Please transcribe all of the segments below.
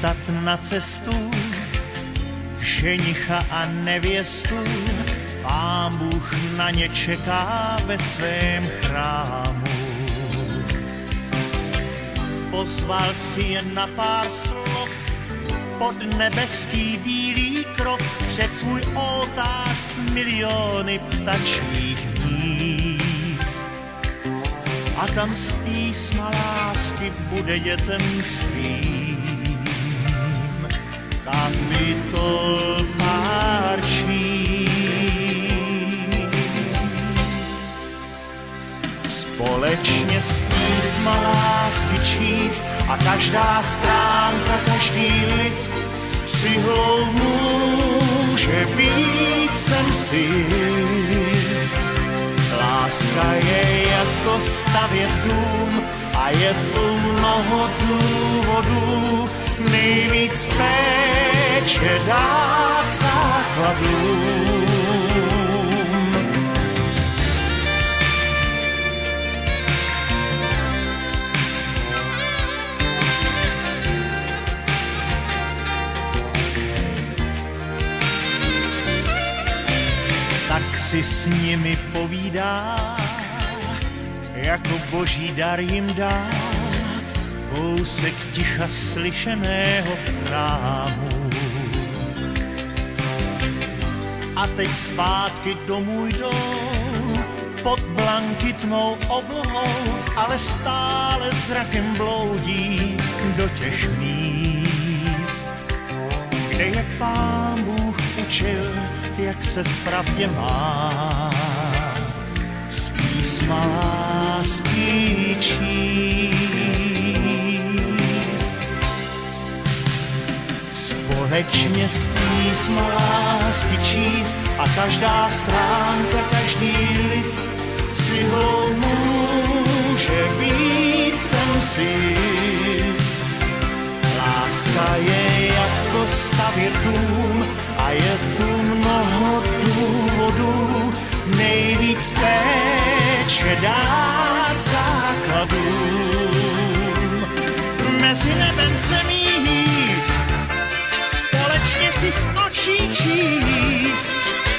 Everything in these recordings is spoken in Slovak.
chystat na cestu, ženicha a nevěstu, Pán Bůh na ně čeká ve svém chrámu. Pozval si jen na pár slov pod nebeský bílý krov před svůj oltář s miliony ptačích hnízd. A tam z písma lásky bude dětem svým kapitol pár číst. Společně z písma lásky číst a každá stránka, každý list cihlou může být, jsem si jist. Láska je jako stavět dům a je tu mnoho důvodů, nejvíc péče dát základům. Tak si s nimi povídá, jako boží dar jim dá, kousek ticha slyšeného v chrámu. A teď zpátky domů jdou, pod blankitnou oblohou, ale stále zrakem bloudí do těch míst, kde je Pán Bůh učil, jak se v pravdě má z písma lásky číst. Společně z písma lásky číst a každá stránka, každý list cihlou může být, jsem si jist. Láska je jako stavět dům a je tu mnoho důvodů, nejvíc péče dát základům. Mezi nebem zemí jít, společně si z očí číst,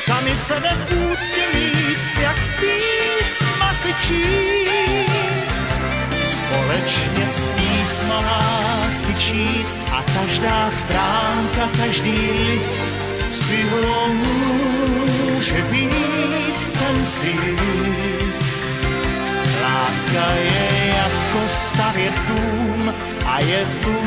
sami sebe v úctě mít, jak z písma si číst. Společně z písma lásky číst a každá stránka, každý list cihlou může být, jsem si jist. Láska je jako stavět dům a je tu